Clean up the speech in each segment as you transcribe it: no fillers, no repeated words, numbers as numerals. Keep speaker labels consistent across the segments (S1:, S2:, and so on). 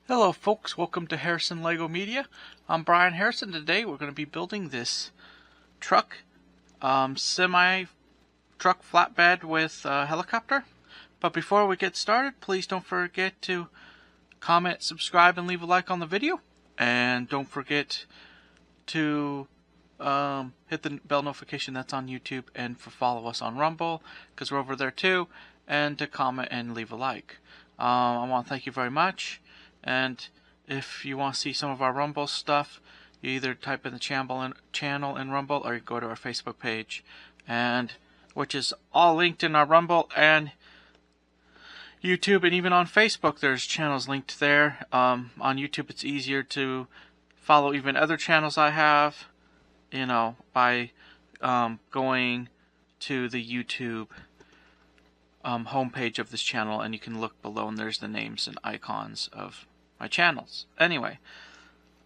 S1: Hello folks, welcome to Harrison Lego Media. I'm Brian Harrison. Today we're going to be building this truck, semi-truck flatbed with helicopter. But before we get started, please don't forget to comment, subscribe, and leave a like on the video. And don't forget to hit the bell notification that's on YouTube and follow us on Rumble, because we're over there too, and to comment and leave a like. I want to thank you very much. And if you want to see some of our Rumble stuff, you either type in the channel in Rumble, or you go to our Facebook page, and which is all linked in our Rumble and YouTube, and even on Facebook there's channels linked there. On YouTube it's easier to follow even other channels I have, by going to the YouTube homepage of this channel, and you can look below and there's the names and icons of my channels. Anyway,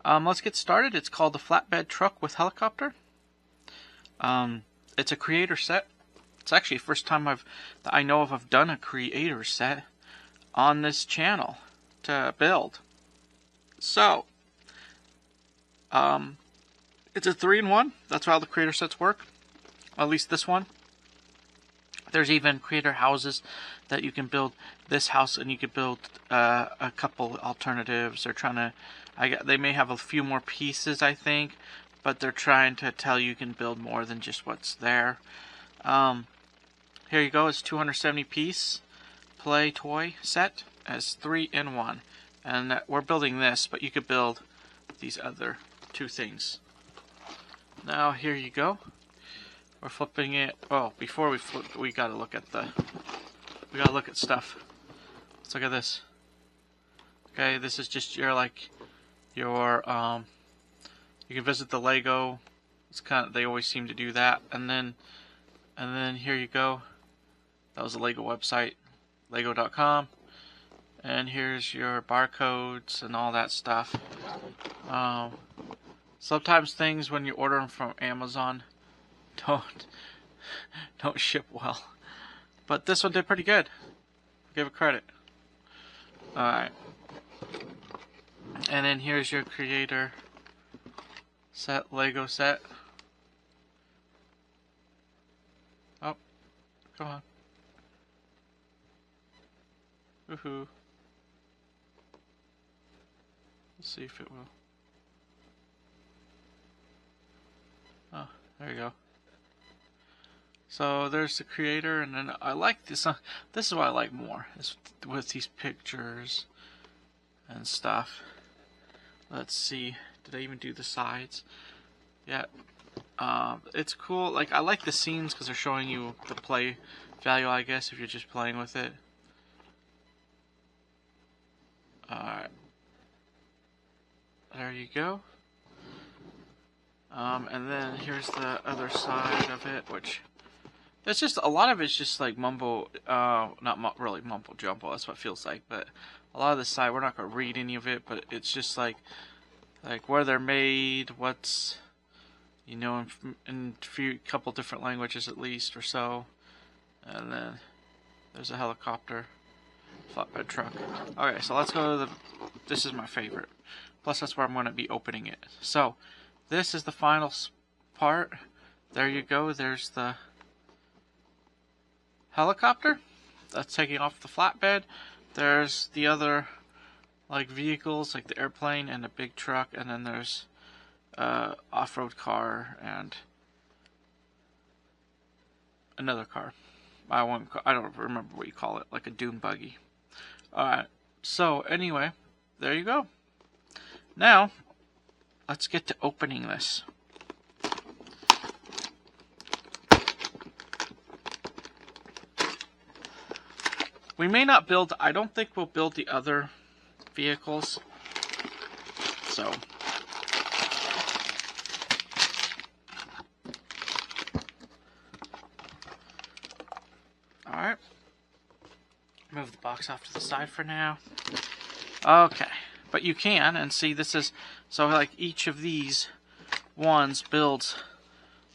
S1: let's get started. It's called the Flatbed Truck with Helicopter. It's a creator set. It's actually the first time that I know of I've done a creator set on this channel to build. So, it's a 3-in-1. That's how the creator sets work. At least this one. There's even creator houses that you can build this house, and you could build a couple alternatives. They're trying to, they may have a few more pieces, I think, but they're trying to tell you can build more than just what's there. Here you go. It's 270 piece play toy set as 3-in-1, and we're building this, but you could build these other two things. Now here you go. We're flipping it. Oh, before we flip, we gotta look at stuff. Let's look at this. Okay, this is just your you can visit the Lego. It's they always seem to do that. And then here you go. That was the Lego website, lego.com. And here's your barcodes and all that stuff. Sometimes things when you order them from Amazon don't ship well, but this one did pretty good. Give it credit. Alright, and then here's your creator set, Lego set. Oh, come on. Woohoo. Let's see if it will. Oh, there you go. So there's the creator, and then I like this. This is what I like more, is with these pictures and stuff. Let's see. Did I even do the sides? Yeah. It's cool. I like the scenes because they're showing you the play value, I guess, if you're just playing with it. Alright. There you go. And then here's the other side of it, which it's just a lot of it's just like mumbo, really mumbo jumbo. That's what it feels like. But a lot of this side, we're not gonna read any of it, but it's just like where they're made, what's in a couple different languages at least or so. And then there's a helicopter, flatbed truck. Okay, so let's go to this is my favorite. Plus that's where I'm gonna be opening it. So this is the final part. There you go. There's the helicopter that's taking off the flatbed. There's the other vehicles, like the airplane and the big truck, and then there's off-road car and another car. I don't remember what you call it, like a dune buggy. Alright, so anyway, there you go. Now let's get to opening this. We may not build, I don't think we'll build the other vehicles. So, alright. Move the box off to the side for now. Okay. But you can, and see this is, so each of these ones builds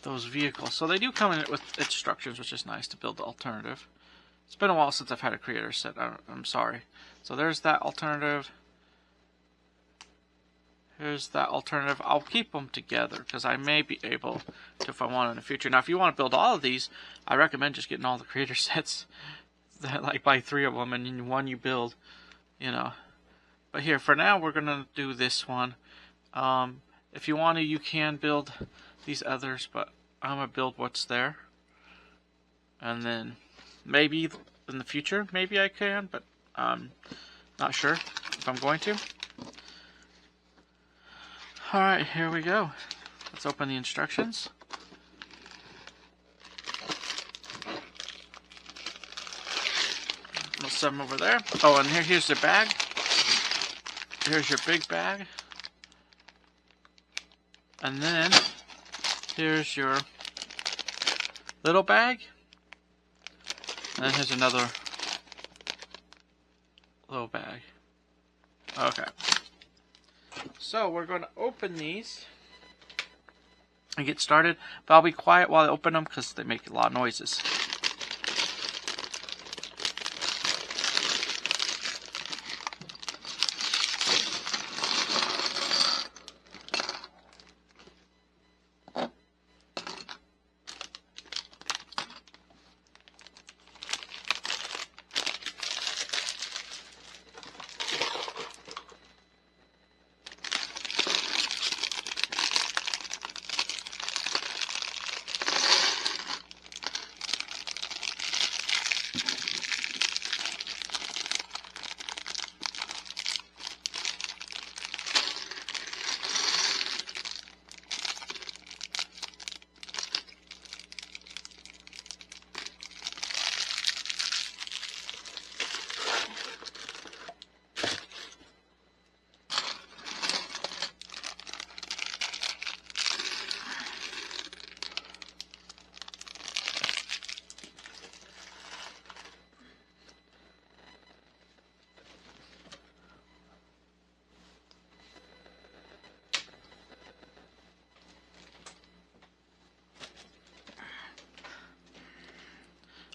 S1: those vehicles. So they do come in with instructions, which is nice to build the alternative. It's been a while since I've had a creator set. I'm sorry. So there's that alternative. here's that alternative. I'll keep them together because I may be able to if I want in the future. Now, if you want to build all of these, I recommend just getting all the creator sets. Like buy 3 of them and in one you build, you know. But here, for now, we're gonna do this one. If you want to, you can build these others, but I'm gonna build what's there. And then maybe in the future, maybe I can, but I'm not sure if I'm going to. Alright, here we go. Let's open the instructions. We'll set them over there. Oh, and here's the bag. Here's your big bag. And then here's your little bag. And then here's another little bag. Okay. So we're going to open these and get started. But I'll be quiet while I open them because they make a lot of noises.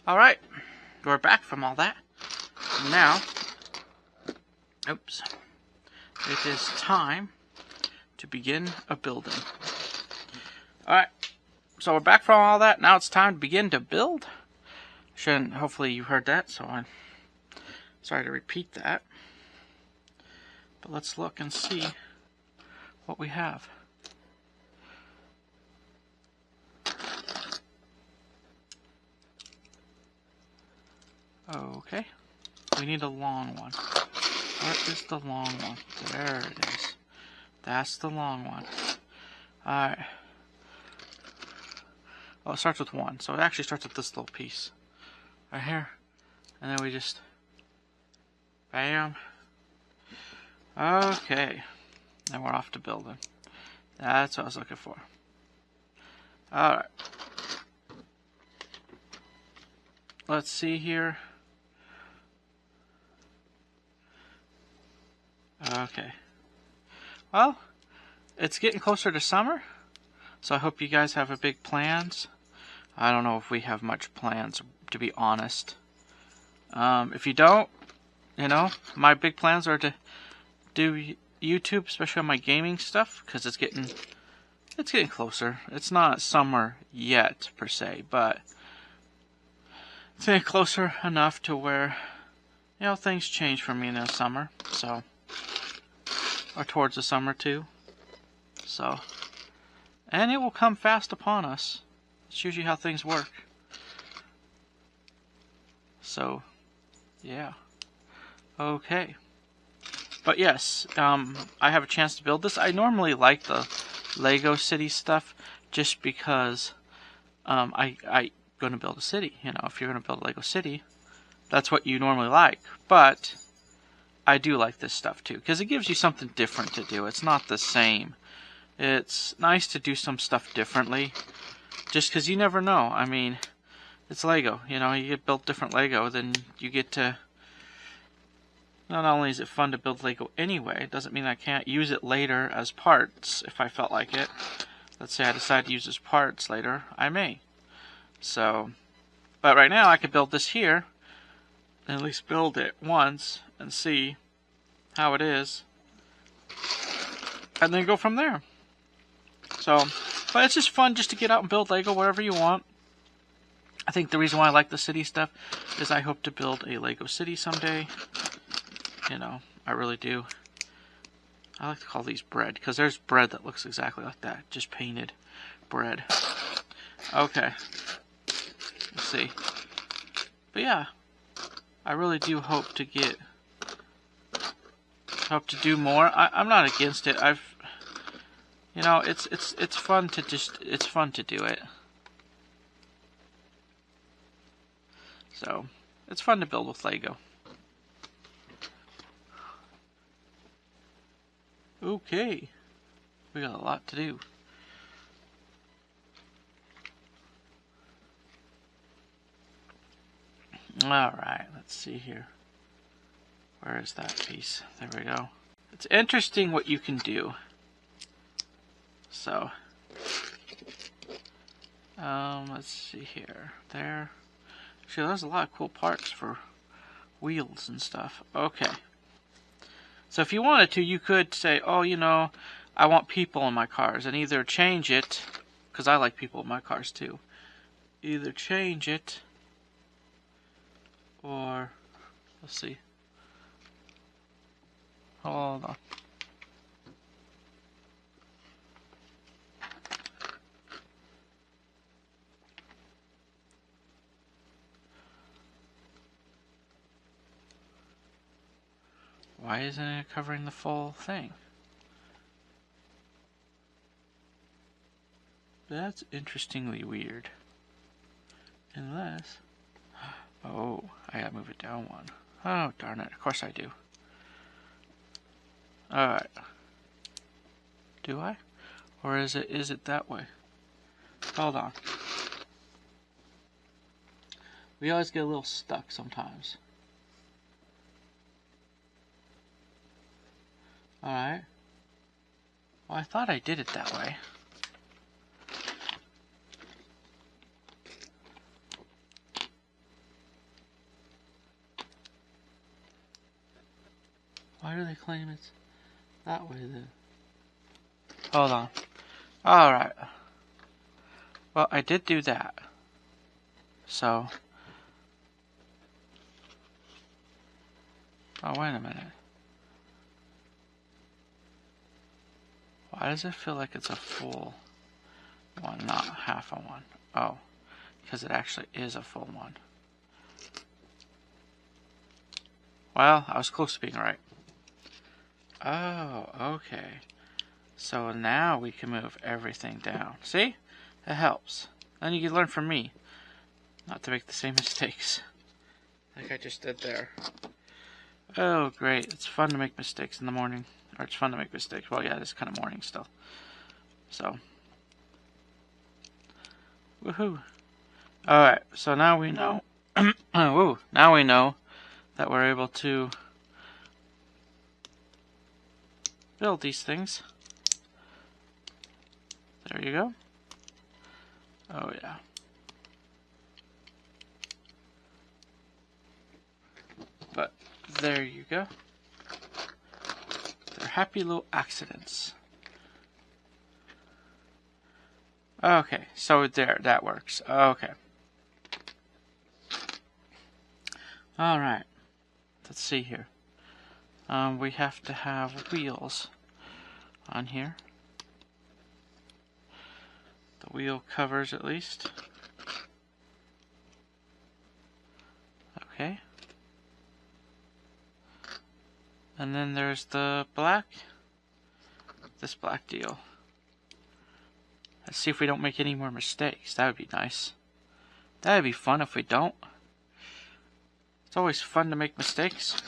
S1: Alright, we're back from all that. Now, oops, it is time to begin a building. Alright, so we're back from all that. Now it's time to begin to build. Hopefully you heard that, so I'm sorry to repeat that. But let's look and see what we have. Okay, we need a long one. What is the long one? There it is. That's the long one. Alright. Well, it starts with 1, so it actually starts with this little piece. Right here. And then we just... bam. Okay. Then we're off to building. That's what I was looking for. Alright. Let's see here. Okay. Well, it's getting closer to summer, so I hope you guys have big plans. I don't know if we have much plans, to be honest. If you don't, you know, my big plans are to do YouTube, especially on my gaming stuff, because it's getting closer. It's not summer yet, per se, but it's getting closer enough to where, you know, things change for me in the summer, so... or towards the summer too. So, and it will come fast upon us. It's usually how things work. So, yeah. Okay. But yes, I have a chance to build this. I normally like the Lego city stuff just because I'm going to build a city. You know, if you're going to build a Lego city, that's what you normally like. But I do like this stuff too, because it gives you something different to do. It's not the same. It's nice to do some stuff differently, just because you never know. I mean, it's Lego. You know, you get built different Lego, then you get to... not only is it fun to build Lego anyway, it doesn't mean I can't use it later as parts if I felt like it. Let's say I decide to use as parts later, I may. So, but right now I could build this here, and at least build it once and see how it is. and then go from there. So, but it's just fun just to get out and build Lego whatever you want. I think the reason why I like the city stuff is I hope to build a Lego city someday. You know, I really do. I like to call these bread, because there's bread that looks exactly like that. Just painted bread. Okay. Let's see. But yeah, I really do hope to do more. I'm not against it. You know, it's fun to do it. So, it's fun to build with Lego. Okay. We got a lot to do. Alright, let's see here. Where is that piece? There we go. It's interesting what you can do. So, let's see here. There. Actually, there's a lot of cool parts for wheels and stuff. Okay. So if you wanted to, you could say, oh, you know, I want people in my cars, and either change it, because I like people in my cars too. Either change it, or, let's see. Hold on. Why isn't it covering the full thing? That's interestingly weird. Unless... Oh, I gotta move it down one. Oh, darn it. Of course I do. Alright. Do I? Or is it that way? Hold on. We always get a little stuck sometimes. Alright. Well, I thought I did it that way. Why do they claim it's that way then? Hold on. Alright. Well, I did do that. So. Oh, wait a minute. Why does it feel like it's a full one, not half a one? Oh, because it actually is a full one. Well, I was close to being right. Oh, okay. So now we can move everything down. See? It helps. Then you can learn from me. Not to make the same mistakes. Like I just did there. Oh, great. It's fun to make mistakes in the morning. Or it's fun to make mistakes. Well, yeah, it is kind of morning still. So. Woohoo. Alright, so now we know. Woo, now we know that we're able to build these things. There you go. Oh, yeah. But there you go. They're happy little accidents. Okay, so there, that works. Okay. Alright. Let's see here. We have to have wheels on here. The wheel covers at least. Okay. And then there's the black. This black deal. Let's see if we don't make any more mistakes. That would be nice. That would be fun if we don't. It's always fun to make mistakes.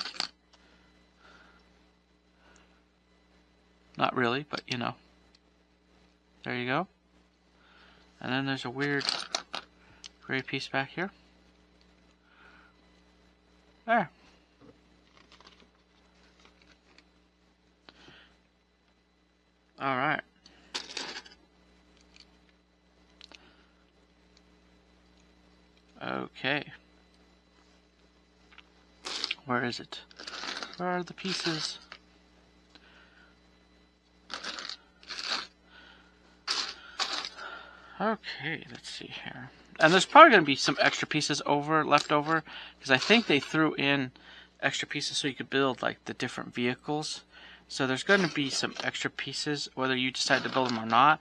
S1: Not really, but you know. There you go. And then there's a weird gray piece back here. There. Alright. Okay. Where is it? Where are the pieces? Okay, let's see here. And there's probably going to be some extra pieces left over, because I think they threw in extra pieces so you could build like the different vehicles. So there's going to be some extra pieces, whether you decide to build them or not.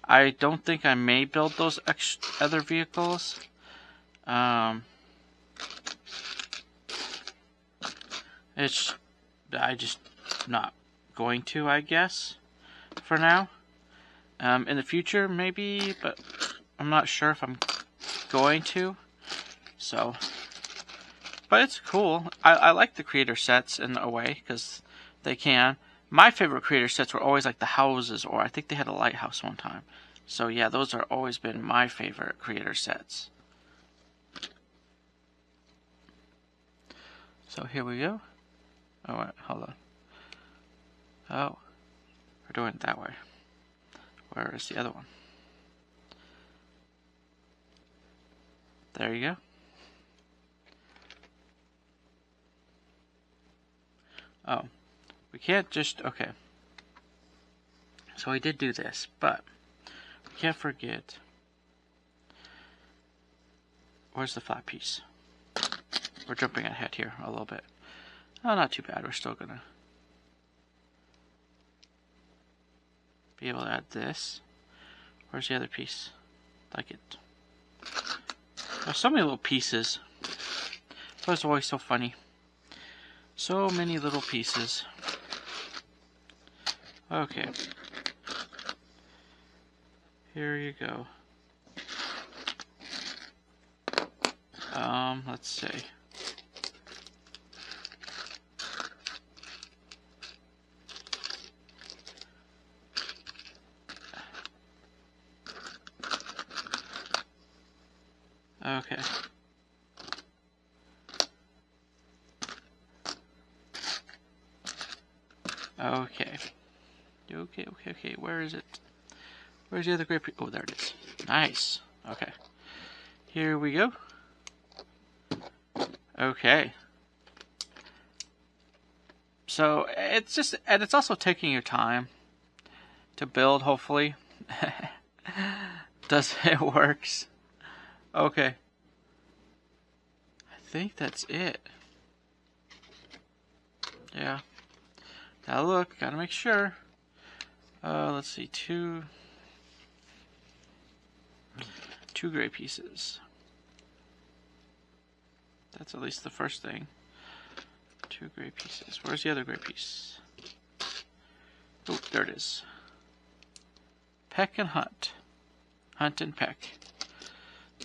S1: I don't think I may build those other vehicles. I just not going to, I guess, for now. In the future, maybe, but I'm not sure if I'm going to. So, but it's cool. I like the creator sets in a way, because they can. My favorite creator sets were always like the houses, or I think they had a lighthouse one time. So yeah, those are always been my favorite creator sets. So here we go. Oh, wait, hold on. Oh, we're doing it that way. Where is the other one? There you go. Oh, we can't just, okay. So we did do this, but we can't forget, where's the flat piece? We're jumping ahead here a little bit. Oh, not too bad. We're still gonna be able to add this. Where's the other piece? Like it. There's so many little pieces. That's always so funny. So many little pieces. Okay. Here you go. Let's see. Okay. Okay. Where is it? Where's the other grape? Oh, there it is. Nice. Okay. Here we go. Okay. So it's just, and it's also taking your time to build, hopefully. It works. Okay. I think that's it. Yeah. Gotta look, gotta make sure. Let's see, two gray pieces. That's at least the first thing. 2 gray pieces. Where's the other gray piece? Oh, there it is. Peck and hunt. Hunt and peck.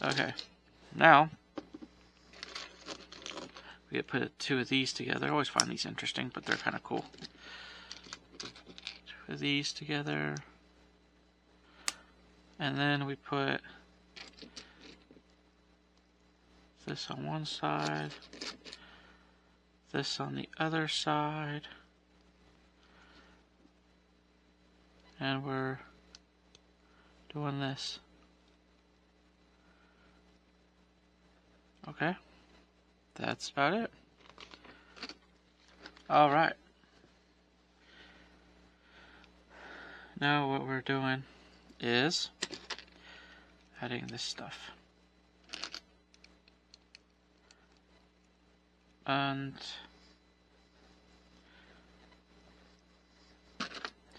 S1: Okay. Now, we get put 2 of these together. I always find these interesting, but they're kind of cool. 2 of these together. And then we put this on one side, this on the other side, and we're doing this. Okay, that's about it. Alright. Now what we're doing is adding this stuff. And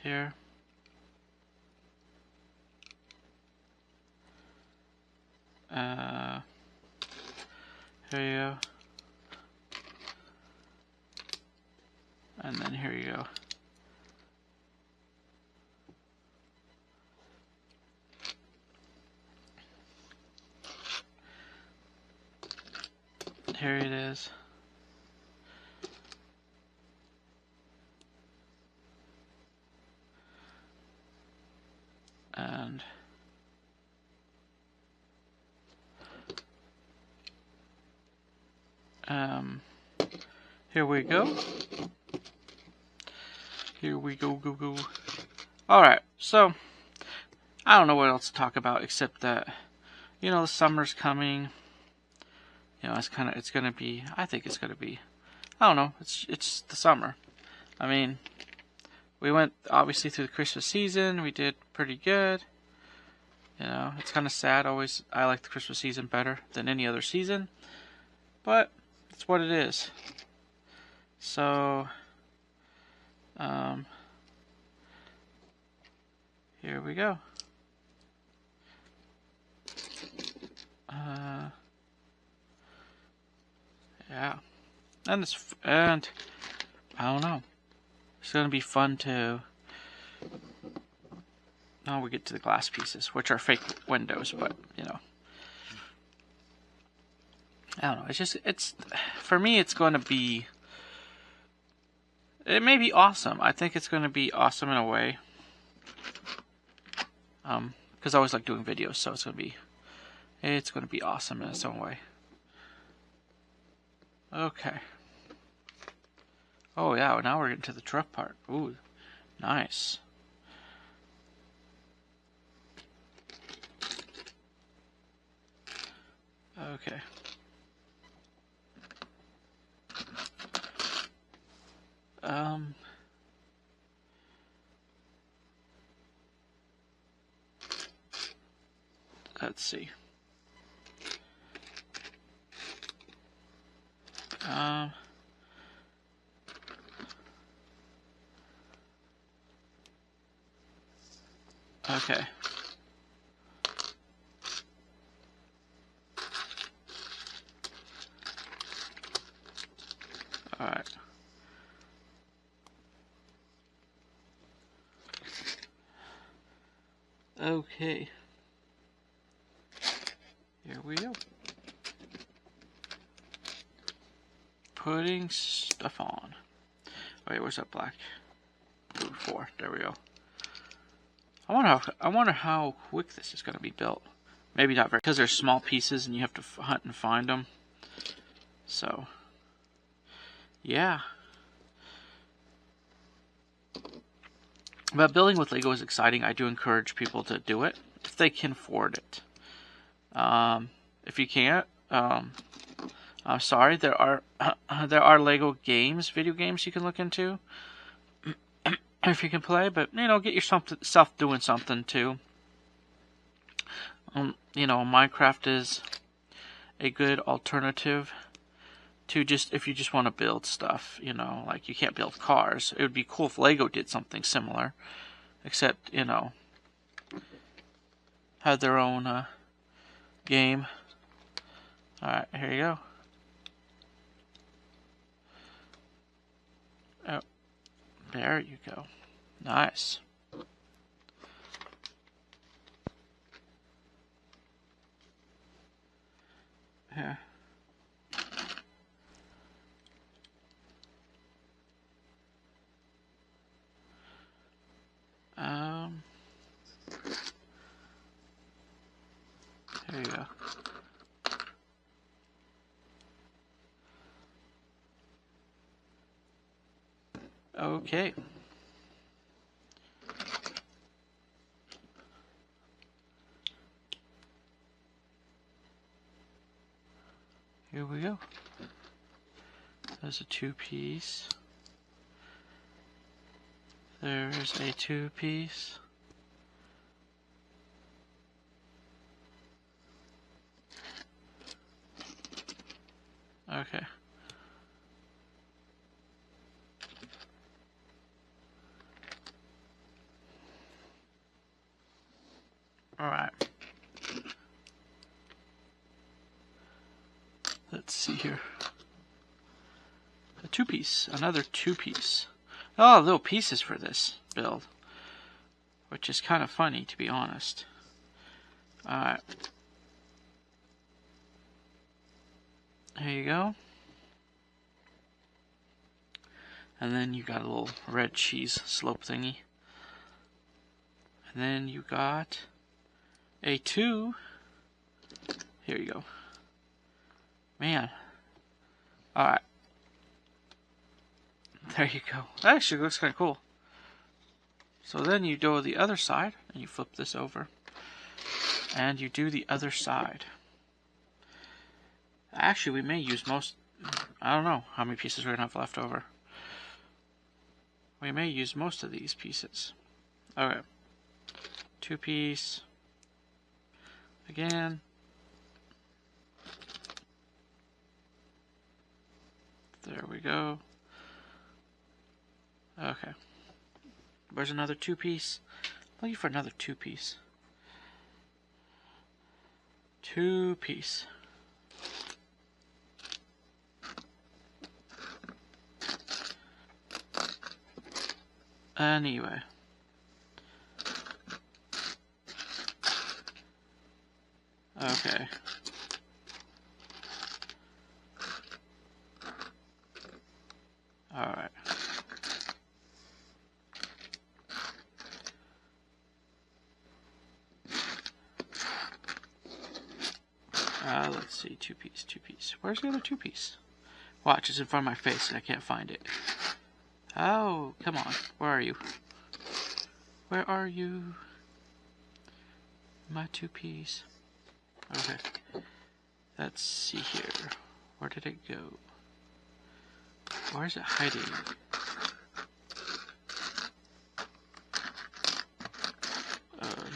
S1: here. Here you go. And then here you go. Here it is. And here we go. Here we go. Alright, so I don't know what else to talk about except that, you know, the summer's coming. You know, it's gonna be, I think it's gonna be, I don't know, it's the summer. I mean, we went obviously through the Christmas season, we did pretty good. You know, it's kind of sad. Always, I like the Christmas season better than any other season, but it's what it is. So, here we go. Yeah, and I don't know. It's gonna be fun to. Now we get to the glass pieces, which are fake windows, but you know, I don't know. It's for me. It's going to be. It may be awesome. I think it's going to be awesome in a way. Because I always like doing videos, so it's going to be awesome in its own way. Okay. Oh yeah, now we're getting to the truck part. Ooh, nice. Okay. Let's see. Okay. All right. Okay. Here we go. Putting stuff on. Oh, wait, where's that black? Ooh, 4. There we go. I wonder how quick this is going to be built. Maybe not very, because they're small pieces and you have to hunt and find them. So, yeah. But building with Lego is exciting. I do encourage people to do it if they can afford it. If you can't, I'm sorry. There are Lego games, video games you can look into if you can play. But you know, get yourself doing something too. You know, Minecraft is a good alternative to if you just want to build stuff. You know, like you can't build cars. It would be cool if Lego did something similar, except you know, had their own game. Alright, here you go. Oh, there you go. Nice. Yeah. There you go. Okay. Here we go. There's a 2-piece. There's a 2-piece. Okay. Alright. Let's see here. A 2-piece. Another 2-piece. Oh, little pieces for this build. Which is kind of funny, to be honest. Alright. There you go. And then you got a little red cheese slope thingy. And then you got a 2. Here you go. Man. Alright. There you go. That actually looks kind of cool. So then you do the other side, and you flip this over. And you do the other side. Actually, we may use most... I don't know how many pieces we're going to have left over. We may use most of these pieces. Okay. 2-piece. again. There we go. Okay. Where's another 2-piece? Looking for another 2-piece. 2-piece. Anyway. Okay. Alright. Let's see, 2-piece, 2-piece. Where's the other 2-piece? Watch, it's in front of my face and I can't find it. Oh, come on. Where are you? Where are you? My 2-piece. Okay. Let's see here. Where did it go? Where is it hiding?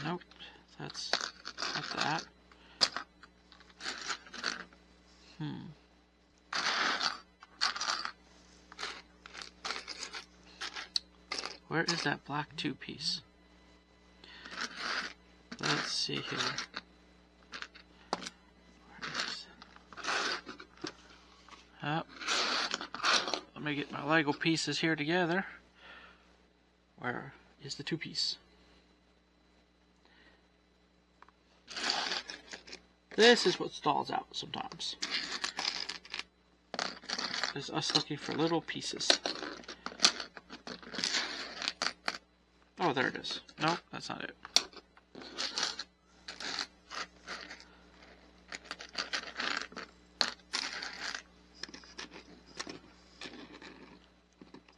S1: Nope. That's not that. Where is that black 2-piece? Let's see here. Let me get my Lego pieces here together. Where is the 2-piece? This is what stalls out sometimes. Is us looking for little pieces. Oh, there it is. Nope, that's not it.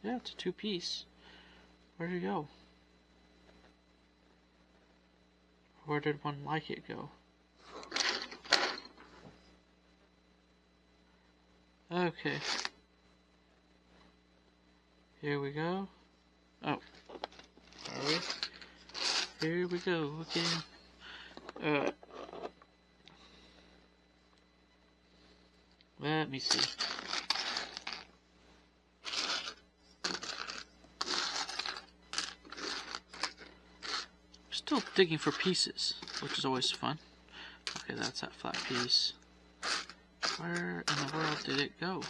S1: Yeah, it's a 2-piece. Where'd it go? Where did one like it go? Okay. Here we go. Oh. Are we? Here we go again. Let me see. Still digging for pieces, which is always fun. Okay, that's that flat piece. Where in the world did it go?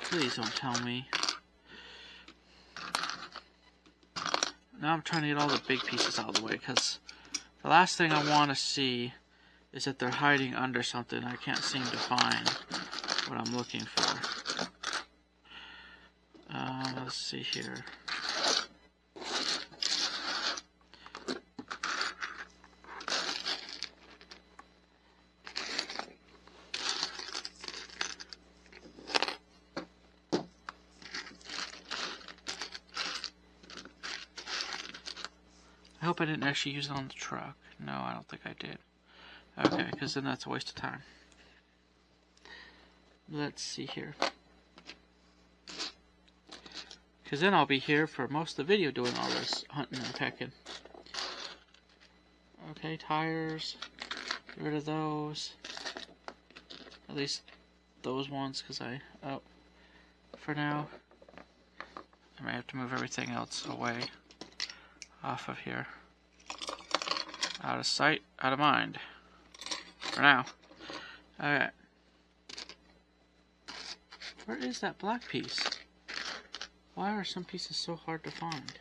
S1: Please don't tell me. Now I'm trying to get all the big pieces out of the way, because the last thing I want to see is that they're hiding under something I can't seem to find what I'm looking for. Let's see here. I hope I didn't actually use it on the truck. No, I don't think I did. Okay, because then that's a waste of time. Let's see here. Because then I'll be here for most of the video doing all this hunting and pecking. Okay, tires. Get rid of those. At least those ones, because for now, I may have to move everything else away off of here. Out of sight, out of mind. For now. Alright. Where is that black piece? Why are some pieces so hard to find?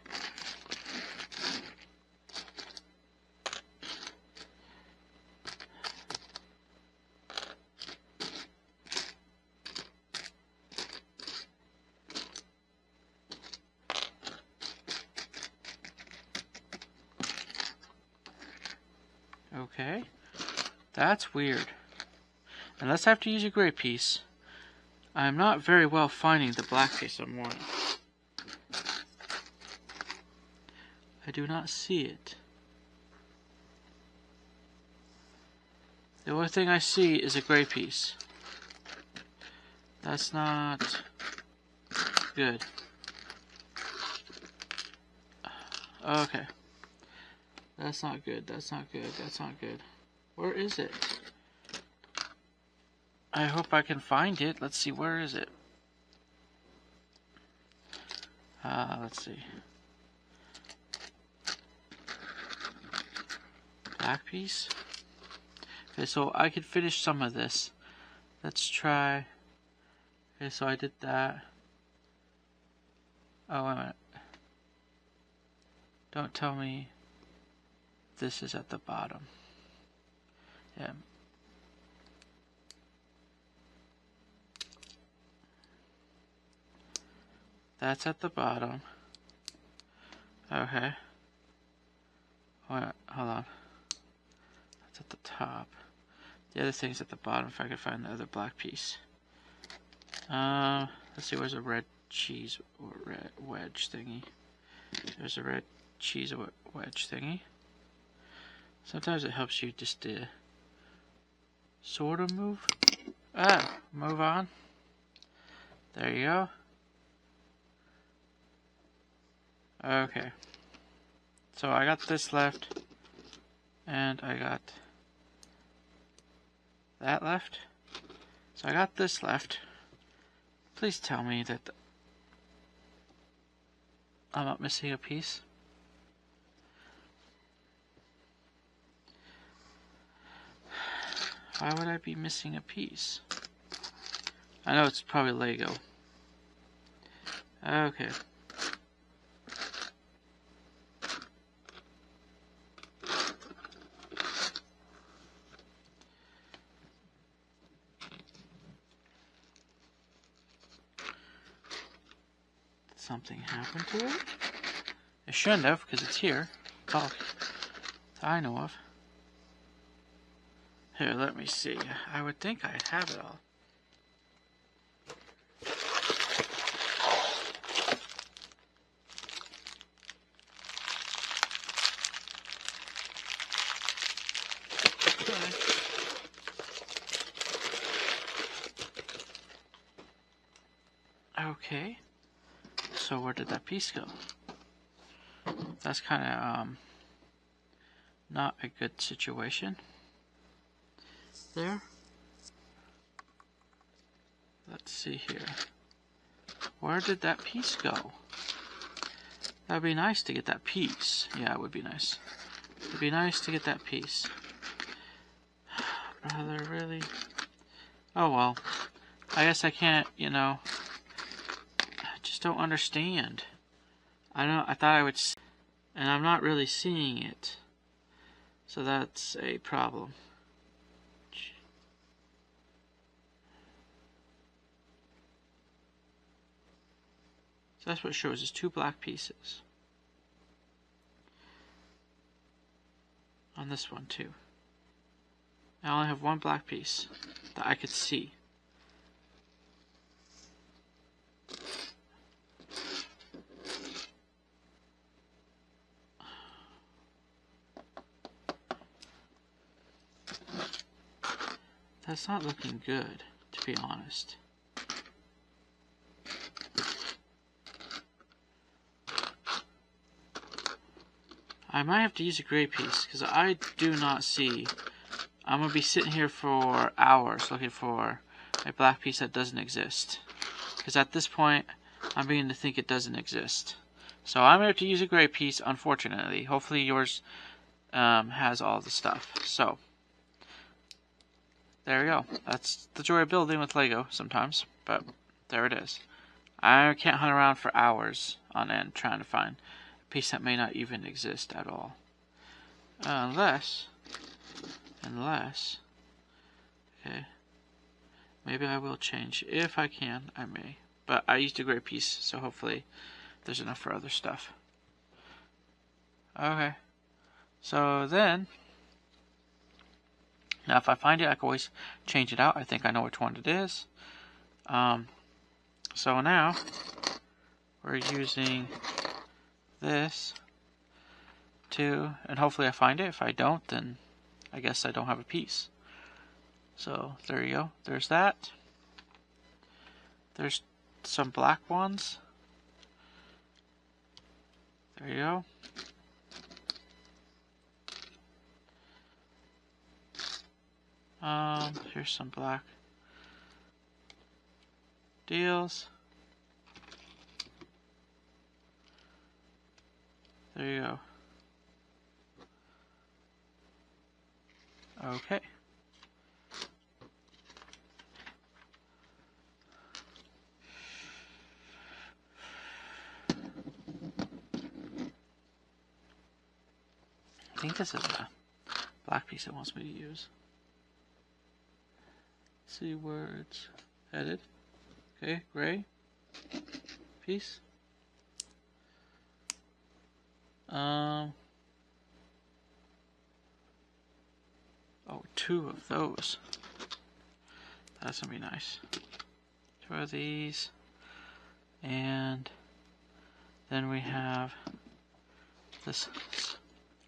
S1: Okay. That's weird. Unless I have to use a gray piece, I'm not very well finding the black piece I'm wanting. I do not see it. The only thing I see is a gray piece. That's not good. Okay. That's not good. That's not good. That's not good. Where is it? I hope I can find it. Let's see. Where is it? Let's see. Black piece. Okay, so I could finish some of this. Let's try. Okay, so I did that. Oh, wait a minute. Don't tell me this is at the bottom. Yeah. That's at the bottom. Okay. Wait, hold on. That's at the top. The other thing's at the bottom if I could find the other black piece. Let's see, where's a red cheese or red wedge thingy? There's a red cheese wedge thingy. Sometimes it helps you just to sort of move. Move on. There you go. Okay. So I got this left, and I got that left. So I got this left. Please tell me that I'm not missing a piece. Why would I be missing a piece? I know it's probably Lego. Okay. Did something happen to it? It shouldn't have, because it's here. That's all I know of. Here, let me see. I would think I'd have it all. Okay. So where did that piece go? That's kind of not a good situation. There. Let's see here. Where did that piece go? That'd be nice to get that piece. Yeah, it would be nice. It'd be nice to get that piece. Brother, really? Oh well. I guess I can't, you know. I just don't understand. I thought I would, and I'm not really seeing it. So that's a problem. So that's what it shows, is 2 black pieces. On this one too. I only have 1 black piece that I could see. That's not looking good, to be honest. I might have to use a gray piece, because I do not see. I'm going to be sitting here for hours looking for a black piece that doesn't exist. Because at this point, I'm beginning to think it doesn't exist. So I'm going to have to use a gray piece, unfortunately. Hopefully yours has all the stuff. So, there we go. That's the joy of building with Lego sometimes. But, there it is. I can't hunt around for hours on end trying to find piece that may not even exist at all. Unless, okay, maybe I will change. If I can, I may. But I used a gray piece, so hopefully there's enough for other stuff. Okay, so then, now if I find it, I can always change it out. I think I know which one it is. So now, we're using this to, and hopefully I find it. If I don't, then I guess I don't have a piece. So there you go. There's that. There's some black ones. There you go. Here's some black deals. There you go. Okay. I think this is a black piece it wants me to use. See where it's headed. Okay, gray piece. Oh, 2 of those. That's gonna be nice. 2 of these. And then we have this,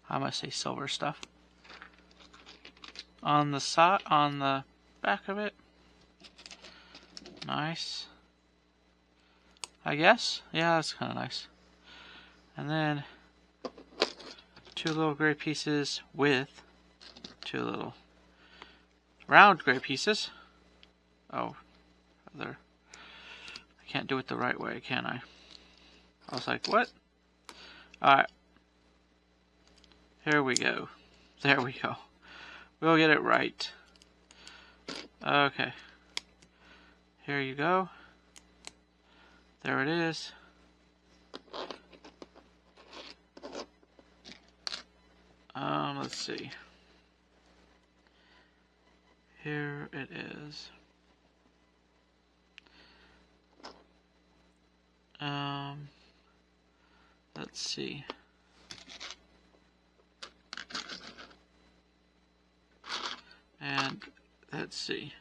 S1: I must say, silver stuff. On the side, on the back of it. Nice. I guess? Yeah, that's kind of nice. And then 2 little gray pieces with 2 little round gray pieces. Oh, there. I can't do it the right way, can I? I was like, what? Alright. Here we go. There we go. We'll get it right. Okay. Here you go. There it is. Let's see. Here it is. Let's see. And let's see.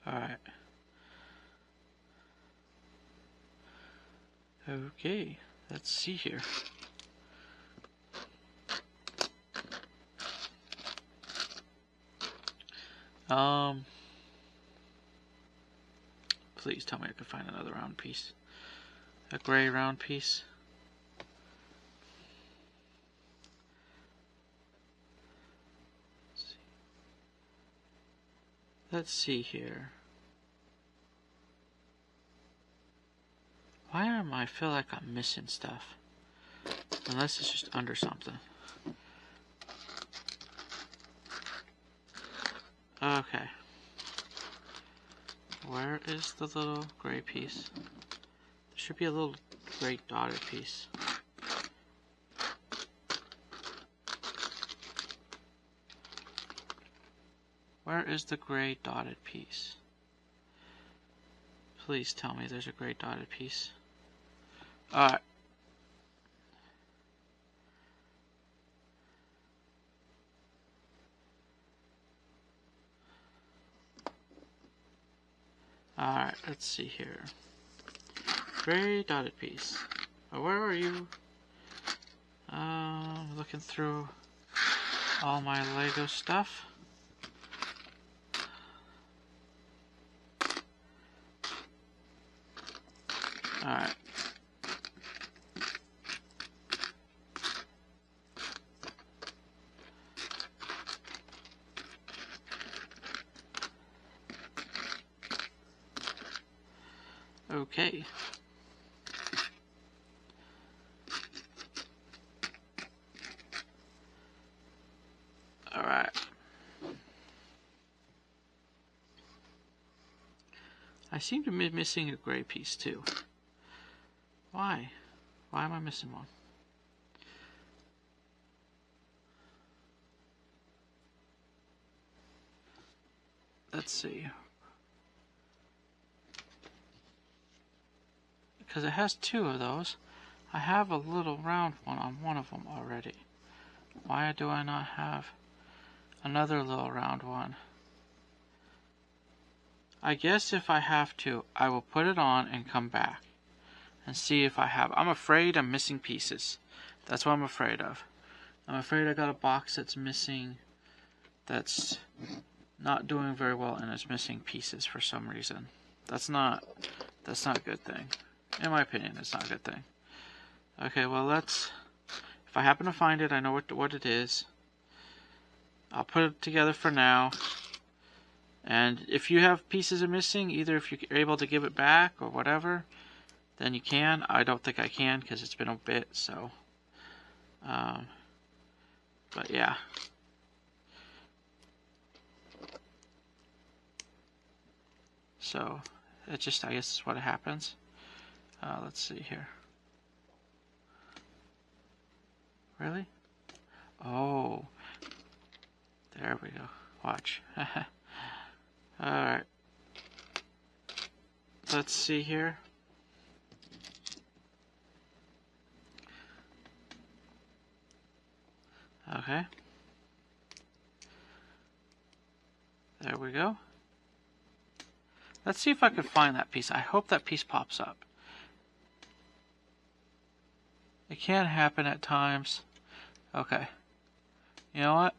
S1: All right. Okay, let's see here. Please tell me I can find another round piece. A gray round piece. Let's see here. Why am I feel like I'm missing stuff? Unless it's just under something. Okay. Where is the little gray piece? There should be a little gray dotted piece. Where is the gray dotted piece? Please tell me there's a gray dotted piece. Alright. Alright, let's see here. Gray dotted piece. Where are you? Looking through all my Lego stuff. Alright. Okay. Alright. I seem to be missing a gray piece too. Why? Why am I missing one? Let's see. Because it has 2 of those. I have a little round one on one of them already. Why do I not have another little round one? I guess if I have to, I will put it on and come back. and see if I have. I'm afraid I'm missing pieces. That's what I'm afraid of. I'm afraid I got a box that's missing, that's not doing very well, and it's missing pieces for some reason. That's not a good thing. In my opinion, it's not a good thing. Okay, well, let's, if I happen to find it, I know what it is. I'll put it together for now. And if you have pieces are missing, either if you're able to give it back or whatever, then you can. I don't think I can because it's been a bit, so. But yeah. So, it just, I guess, is what happens. Let's see here. Really? Oh. There we go. Watch. Alright. Let's see here. Okay. There we go. Let's see if I can find that piece. I hope that piece pops up. It can happen at times. Okay. You know what?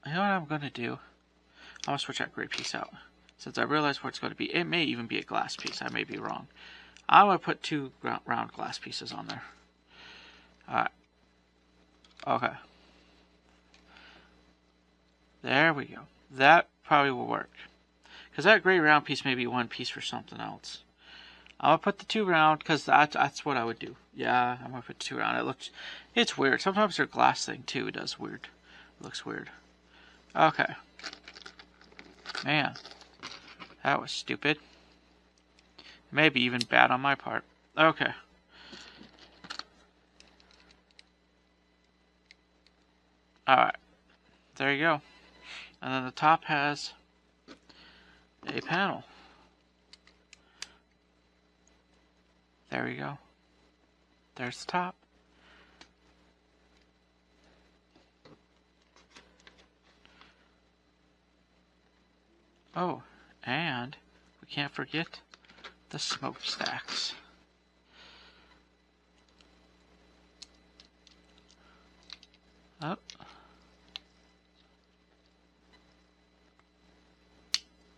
S1: You know what I'm going to do? I'm going to switch that gray piece out. Since I realize what it's going to be. It may even be a glass piece. I may be wrong. I'm going to put 2 round glass pieces on there. Alright. Okay. There we go. That probably will work. Because that gray round piece may be 1 piece for something else. I'm going to put the 2 round because that's what I would do. Yeah, I'm going to put 2 round. It's weird. Sometimes their glass thing too it does weird. It looks weird. Okay. Man. That was stupid. Maybe even bad on my part. Okay. Alright. There you go. And then the top has a panel. There we go. There's the top. Oh, and we can't forget the smokestacks. Oh.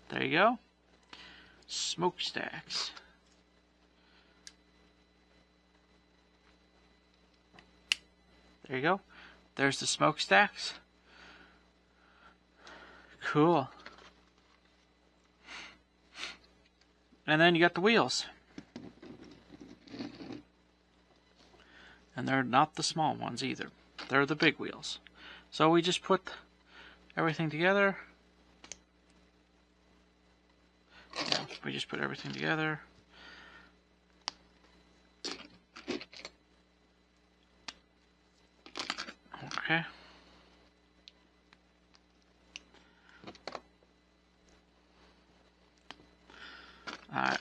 S1: There you go. Smokestacks. There you go. There's the smokestacks. Cool. And then you got the wheels. And they're not the small ones either. They're the big wheels. So we just put everything together. Yeah, we just put everything together. Okay. Alright.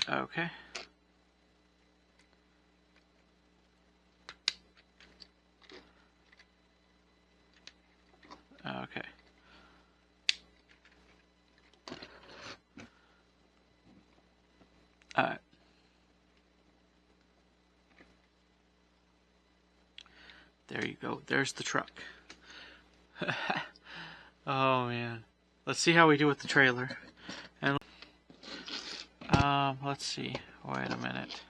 S1: Okay. Okay. Alright. There you go. There's the truck. Oh man. Let's see how we do with the trailer. And let's see. Wait a minute.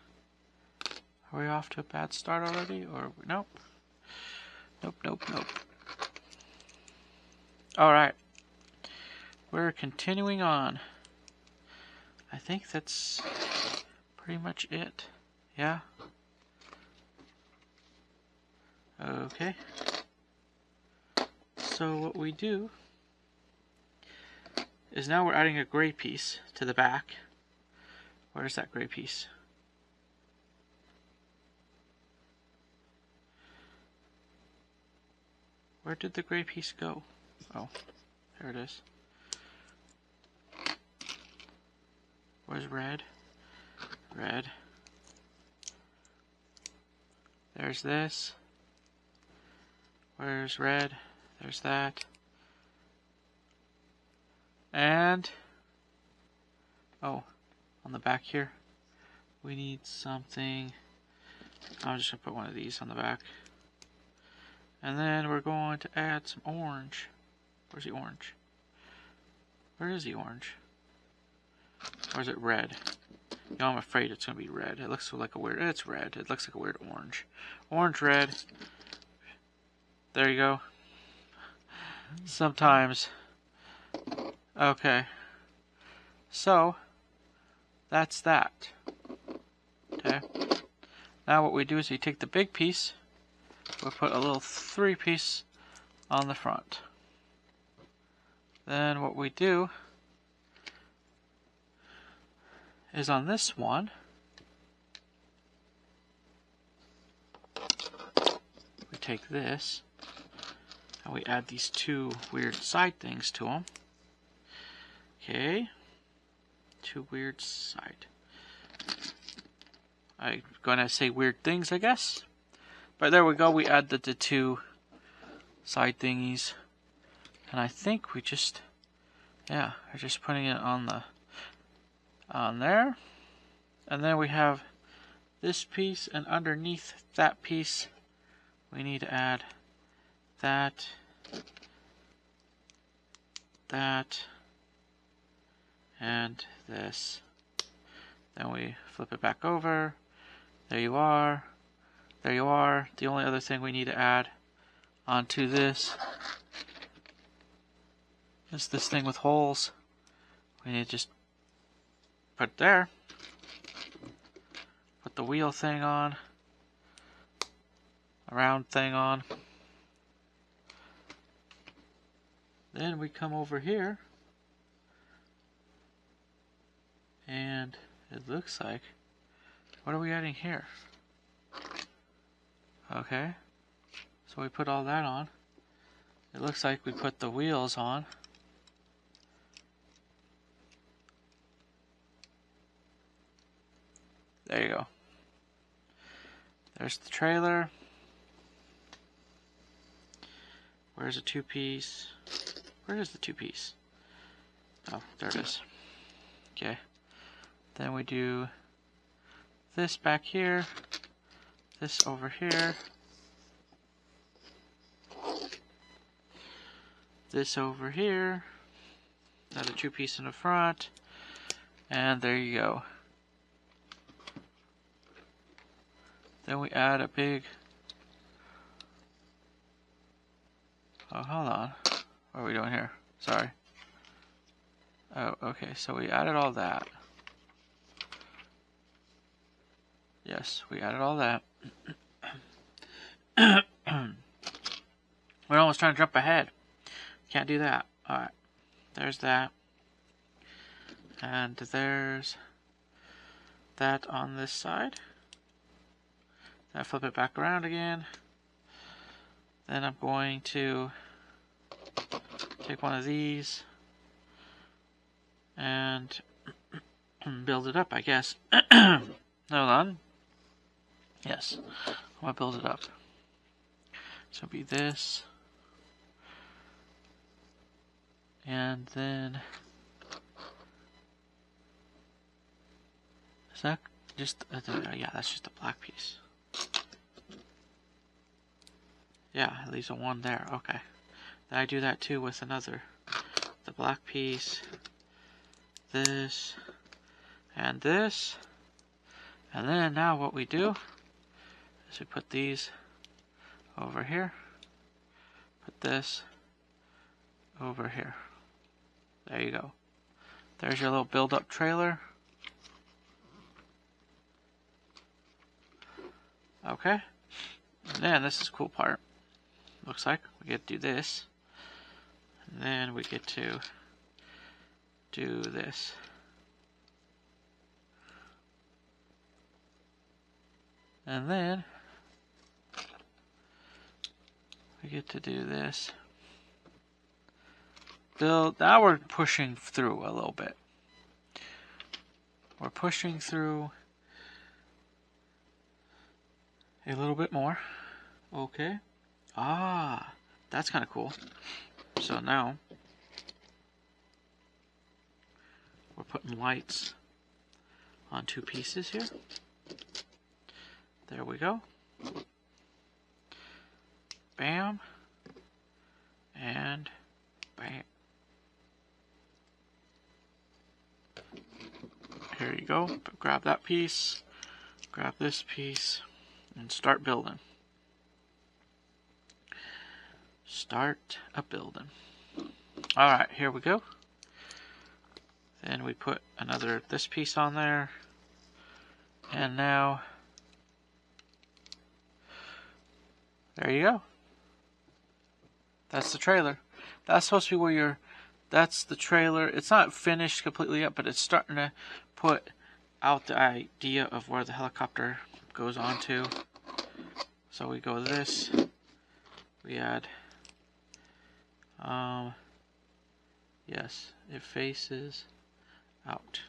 S1: Are we off to a bad start already? Or nope. Nope. Alright. We're continuing on. I think that's pretty much it. Yeah. Okay. So what we do is now we're adding a gray piece to the back. Where's that gray piece? Where did the gray piece go? Oh, there it is. Where's red? Red. There's this. Where's red? There's that. And, oh, on the back here, we need something. I'm just going to put one of these on the back. And then we're going to add some orange. Where's the orange? Where is the orange? Or is it red? You know, I'm afraid it's going to be red. It looks like a weird... It's red. It looks like a weird orange. Orange, red. There you go. Sometimes. Okay. So, that's that. Okay. Now what we do is we take the big piece. We'll put a little 3-piece on the front. Then what we do is on this one, we take this and we add these 2 weird side things to them. Okay, 2 weird side. I'm gonna say weird things, I guess. But there we go, we add the 2 side thingies. And I think we just, yeah, we're just putting it on there. And then we have this piece, and underneath that piece, we need to add that, and this. Then we flip it back over. There you are. There you are. The only other thing we need to add onto this is this thing with holes. We need to just put it there. Put the wheel thing on. A round thing on. Then we come over here. And it looks like, what are we adding here? Okay. So we put all that on. It looks like we put the wheels on. There you go. There's the trailer. Where's the 2-piece? Where is the 2-piece? Oh, there it is. Okay. Then we do this back here. This over here. This over here. Another 2-piece in the front. And there you go. Then we add a big... Oh, hold on. What are we doing here? Sorry. Oh, okay. So we added all that. Yes, we added all that. We're almost trying to jump ahead. Can't do that. Alright. There's that. And there's that on this side. Then I flip it back around again. Then I'm going to take one of these and build it up, I guess. Hold on. Yes, I'm going to build it up. So it'll be this. And then... Is that just... yeah, that's just a black piece. Yeah, it leaves a 1 there. Okay. Then I do that too with another. The black piece. This. And this. And then now what we do is we put these over here. Put this over here. There you go. There's your little build-up trailer. Okay. And then this is the cool part. Looks like we get to do this. And then we get to do this. And then we get to do this. Build. Now we're pushing through a little bit. We're pushing through. a little bit more. Okay. Ah, that's kind of cool. So now we're putting lights on 2 pieces here. There we go. Bam. And bam. Here you go. Grab that piece. Grab this piece. And start building. Start a building. Alright, here we go. Then we put this piece on there. And now, there you go. That's the trailer. That's supposed to be where that's the trailer. It's not finished completely yet, but it's starting to put out the idea of where the helicopter goes on to. So we go this. We add, yes, it faces out.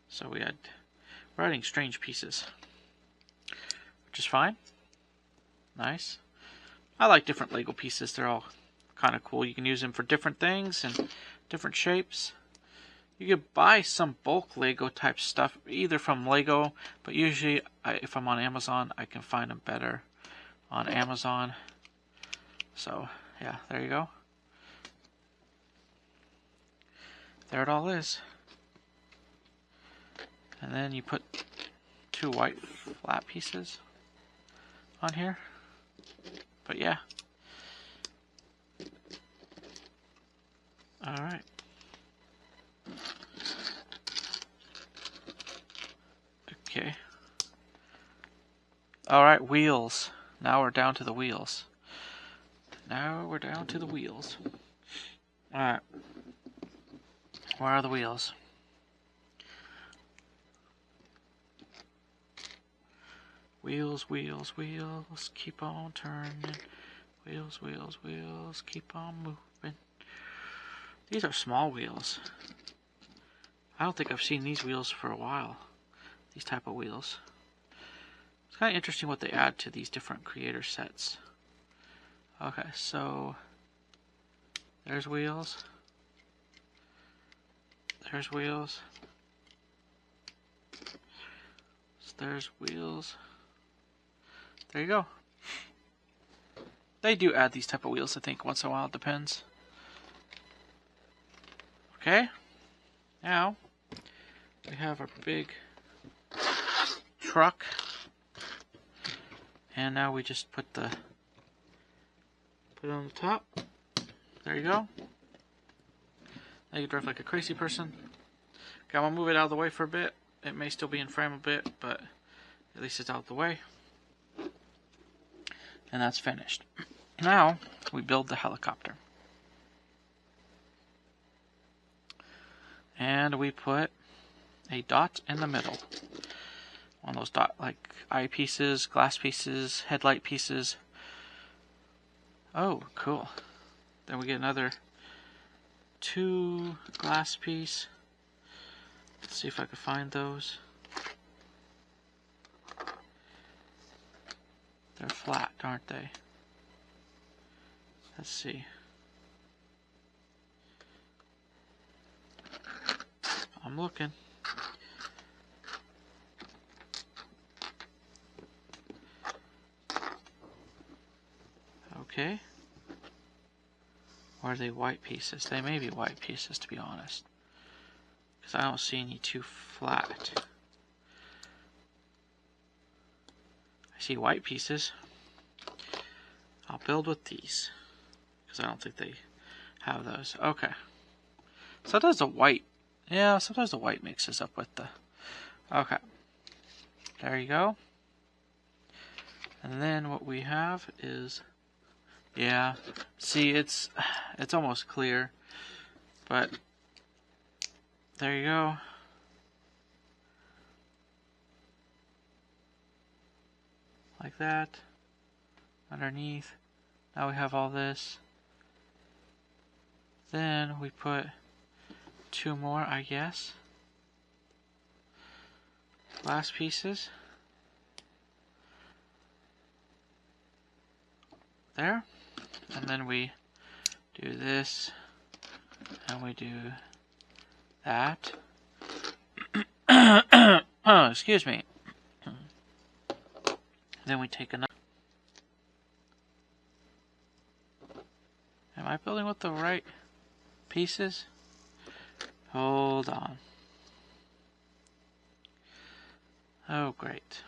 S1: So we're adding strange pieces, which is fine. Nice. I like different Lego pieces. They're all kind of cool. You can use them for different things and different shapes. You could buy some bulk Lego type stuff, either from Lego, but usually if I'm on Amazon, I can find them better on Amazon. So yeah, there you go. There it all is. And then you put 2 white flat pieces on here. But yeah. Alright. Okay. Alright, wheels. Now we're down to the wheels. Alright. Where are the wheels? Wheels, wheels, wheels, keep on turning. Wheels, wheels, wheels, keep on moving. These are small wheels. I don't think I've seen these wheels for a while. These type of wheels. It's kind of interesting what they add to these different creator sets. Okay, so there's wheels. There's wheels. There's wheels. There you go. They do add these type of wheels, I think, once in a while. It depends. Okay. Now, we have our big truck. And now we just put it on the top. There you go. Now you drive like a crazy person. Okay, I'm going to move it out of the way for a bit. It may still be in frame a bit, but at least it's out of the way. And that's finished. Now, we build the helicopter. And we put a dot in the middle. One of those dot, like eye pieces, glass pieces, headlight pieces. Oh, cool. Then we get another 2 glass piece. Let's see if I can find those. They're flat, aren't they? Let's see. I'm looking. Okay. Or are they white pieces? They may be white pieces, to be honest. Because I don't see any too flat. I see white pieces. I'll build with these. Because I don't think they have those. Okay. Sometimes the white... Yeah, sometimes the white mixes up with the... Okay. There you go. And then what we have is... Yeah. See, it's almost clear. But... There you go. Like that. Underneath. Now we have all this. Then we put 2 more, I guess. Glass pieces. there. And then we do this, and we do that. Oh, excuse me. Then we take another. Am I building with the right pieces? Hold on. Oh, great.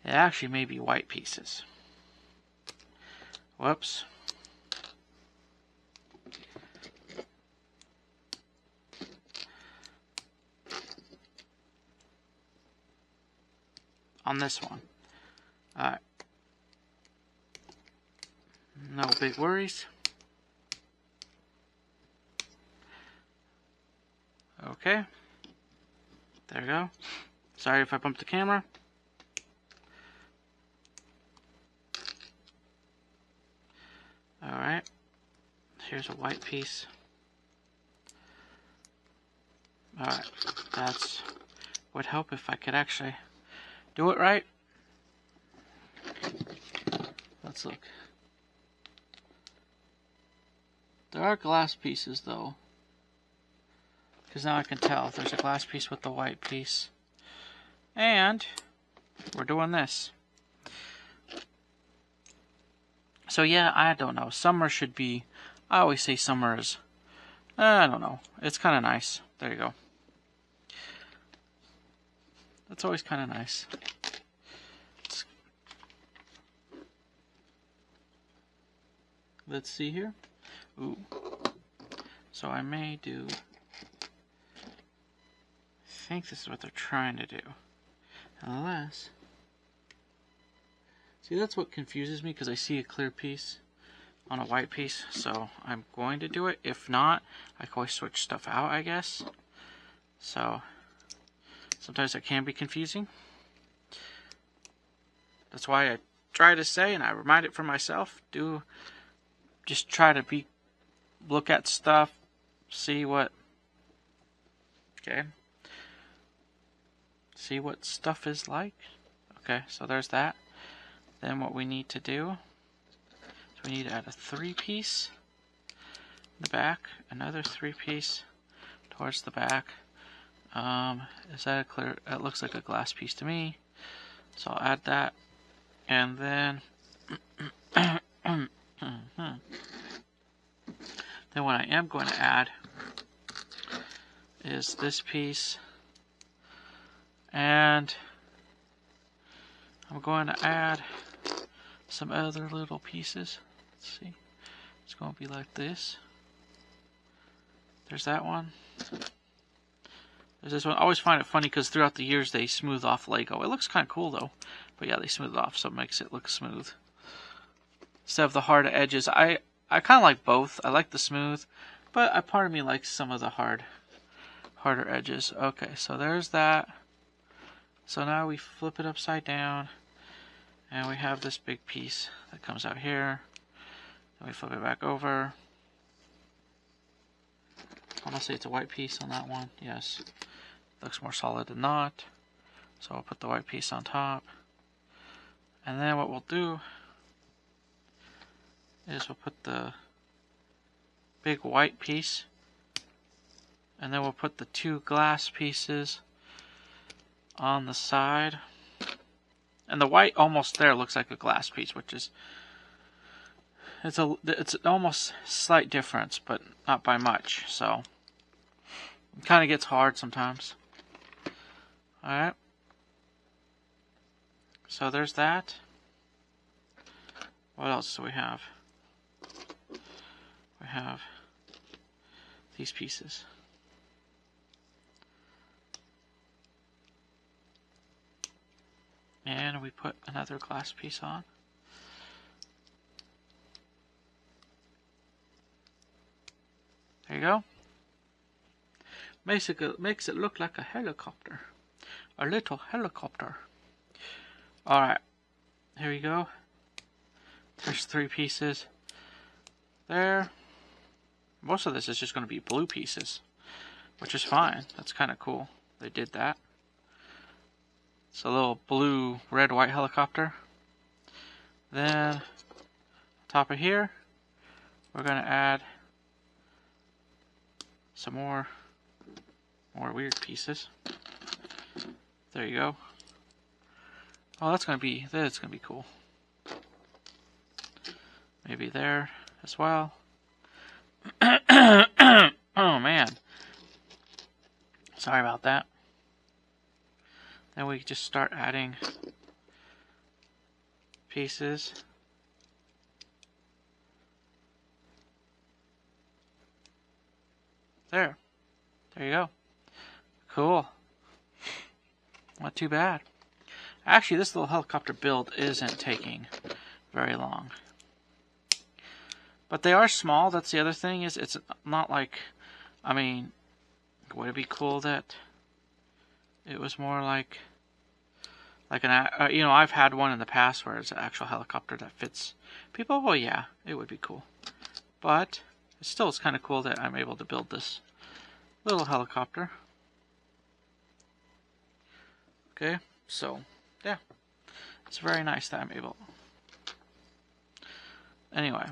S1: It actually may be white pieces. Whoops. On this one. Alright. No big worries. Okay. There we go. Sorry if I bumped the camera. Alright. Here's a white piece. Alright. That's would help if I could actually do it right. Let's look. There are glass pieces though. Because now I can tell there's a glass piece with the white piece. And we're doing this. So yeah, I don't know. Summer should be, I always say summer is, I don't know. It's kind of nice. There you go. That's always kind of nice. Let's see here. Ooh. So I may do, I think this is what they're trying to do. Unless, see, that's what confuses me, because I see a clear piece on a white piece. So I'm going to do it. If not, I can always switch stuff out, I guess. So sometimes it can be confusing. That's why I try to say, and I remind it for myself, just try to look at stuff, see what, okay, see what stuff is like. Okay, so there's that. Then what we need to do is we need to add a 3-piece in the back, another 3-piece towards the back. Is that a clear? It looks like a glass piece to me, so I'll add that. And then then what I am going to add is this piece, and I'm going to add some other little pieces. Let's see. It's going to be like this. There's that one. There's this one. I always find it funny because throughout the years they smooth off Lego. It looks kind of cool though. But yeah, they smooth it off, so it makes it look smooth. Instead of the hard edges. I kind of like both. I like the smooth, but a part of me likes some of the harder edges. Okay, so there's that. So now we flip it upside down, and we have this big piece that comes out here. Then we flip it back over. I want to say it's a white piece on that one. Yes. Looks more solid than not. So I'll put the white piece on top. And then what we'll do is we'll put the big white piece, and then we'll put the 2 glass pieces on the side. And the white almost there looks like a glass piece, which is, it's almost slight difference, but not by much. So it kind of gets hard sometimes. Alright. So there's that. What else do we have? We have these pieces. And we put another glass piece on. There you go. Makes it look like a helicopter. A little helicopter. Alright. Here we go. There's 3 pieces. There. Most of this is just going to be blue pieces, which is fine. That's kind of cool. They did that. It's a little blue, red, white helicopter. Then, top of here, we're going to add some more weird pieces. There you go. Oh, that's gonna be cool. Maybe there as well. Oh man. Sorry about that. Then we just start adding pieces. There you go. Cool. Not too bad. Actually, this little helicopter build isn't taking very long. But they are small. That's the other thing, is it's not like, I mean, would it be cool that it was more like an, you know, I've had one in the past where it's an actual helicopter that fits people. Well, yeah, it would be cool. But it still is kind of cool that I'm able to build this little helicopter. Okay, so yeah, it's very nice that I'm able. Anyway,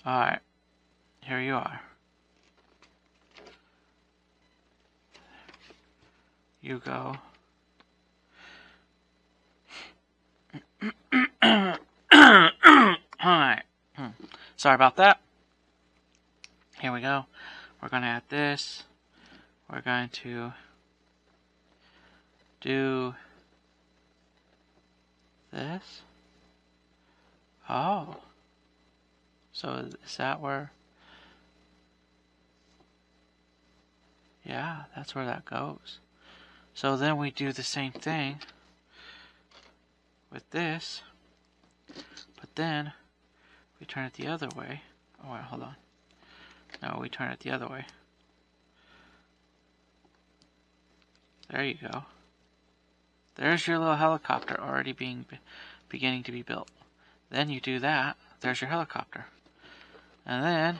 S1: all right, here you are. You go. Alright. Sorry about that. Here we go. We're going to add this. We're going to do this. Oh. So is that where? Yeah, that's where that goes. So then we do the same thing with this, but then we turn it the other way. Oh wait, hold on. No, we turn it the other way. There you go. There's your little helicopter already beginning to be built. Then you do that. There's your helicopter. And then,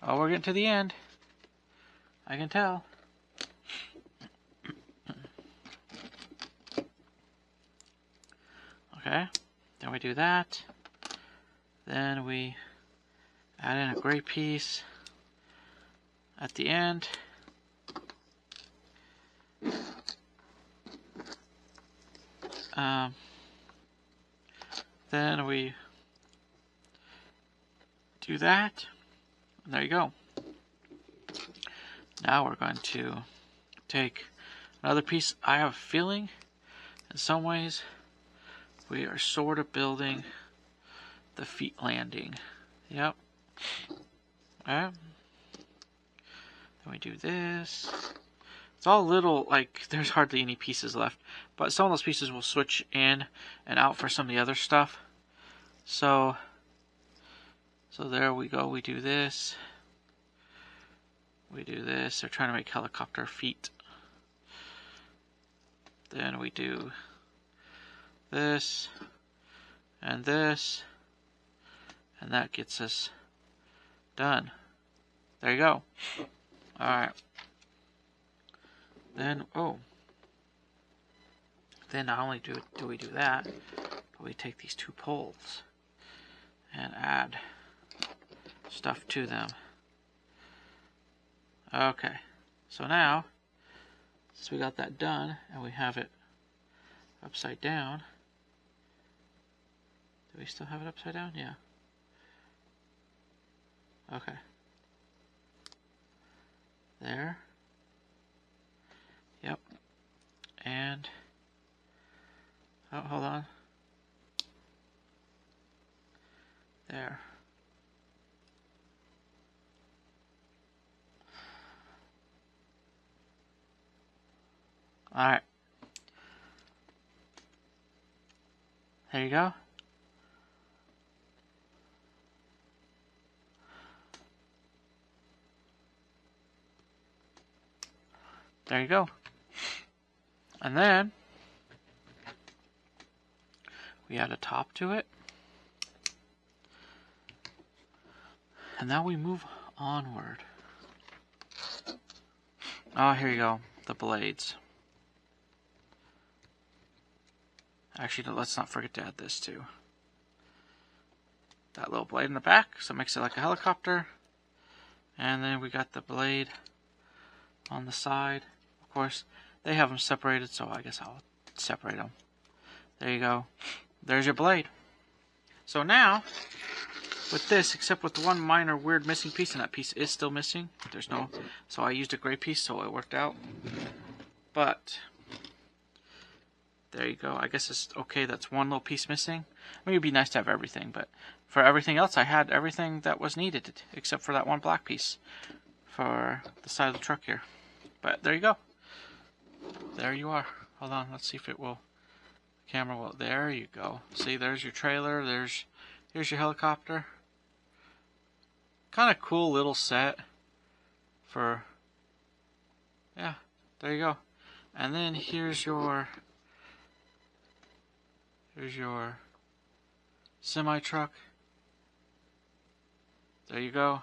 S1: oh, we're getting to the end. I can tell. Okay, then we do that. Then we add in a gray piece at the end. Then we do that. And there you go. Now we're going to take another piece. I have a feeling, in some ways, we are sort of building the feet landing. Yep. Alright. Then we do this. It's all little, like, there's hardly any pieces left. But some of those pieces will switch in and out for some of the other stuff. So there we go. We do this. We do this. They're trying to make helicopter feet. Then we do this and this, and that gets us done. There you go. Alright. Then, then not only do we do that, but we take these two poles and add stuff to them. Okay, so now, since we got that done, and we have it upside down, do we still have it upside down? Yeah. Okay. There. Yep. And, oh, hold on. There. Alright. There you go. There you go. And then we add a top to it. And now we move onward. Oh, here you go. The blades. Actually, let's not forget to add this too. That little blade in the back, so it makes it like a helicopter. And then we got the blade on the side. Of course, they have them separated, so I guess I'll separate them. There you go. There's your blade. So now, with this, except with the one minor weird missing piece, and that piece is still missing. There's no, so I used a gray piece, so it worked out. But there you go. I guess it's okay. That's one little piece missing. I mean, it'd be nice to have everything, but for everything else, I had everything that was needed, except for that one black piece for the side of the truck here. But there you go. There you are. Hold on. Let's see if it will. Camera will. There you go. See, there's your trailer. Here's your helicopter. Kind of cool little set for. Yeah. There you go. And then here's your semi truck. There you go.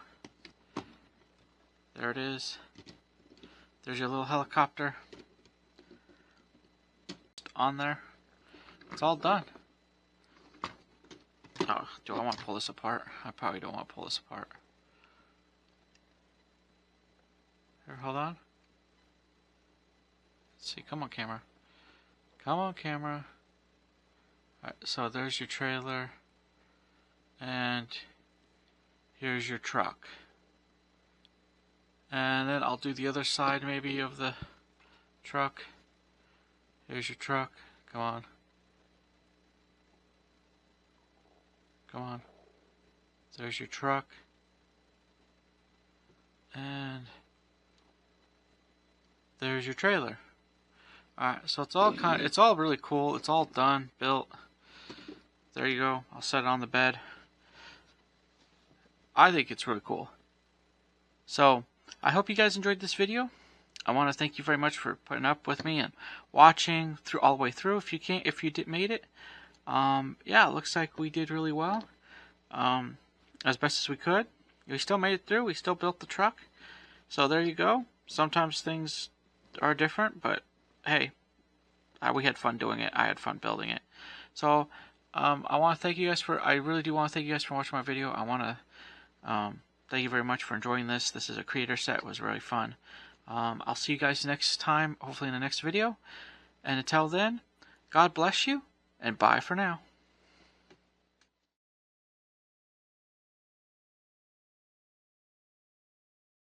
S1: There it is. There's your little helicopter on there. It's all done. Oh, do I want to pull this apart? I probably don't want to pull this apart. Here, hold on. Let's see, come on, camera. Come on, camera. Alright, so there's your trailer. And here's your truck. And then I'll do the other side maybe of the truck. Here's your truck. Come on. Come on. There's your truck. And there's your trailer. Alright, so it's all really cool. It's all done, built. There you go. I'll set it on the bed. I think it's really cool. So, I hope you guys enjoyed this video. I want to thank you very much for putting up with me and watching through all the way through. If you made it, yeah, it looks like we did really well, as best as we could. We still made it through. We still built the truck. So there you go. Sometimes things are different, but hey, we had fun doing it. I had fun building it. So I want to thank you guys I really do want to thank you guys for watching my video. I want to thank you very much for enjoying this. This is a creator set. It was really fun. I'll see you guys next time, hopefully in the next video. And until then, God bless you, and bye for now.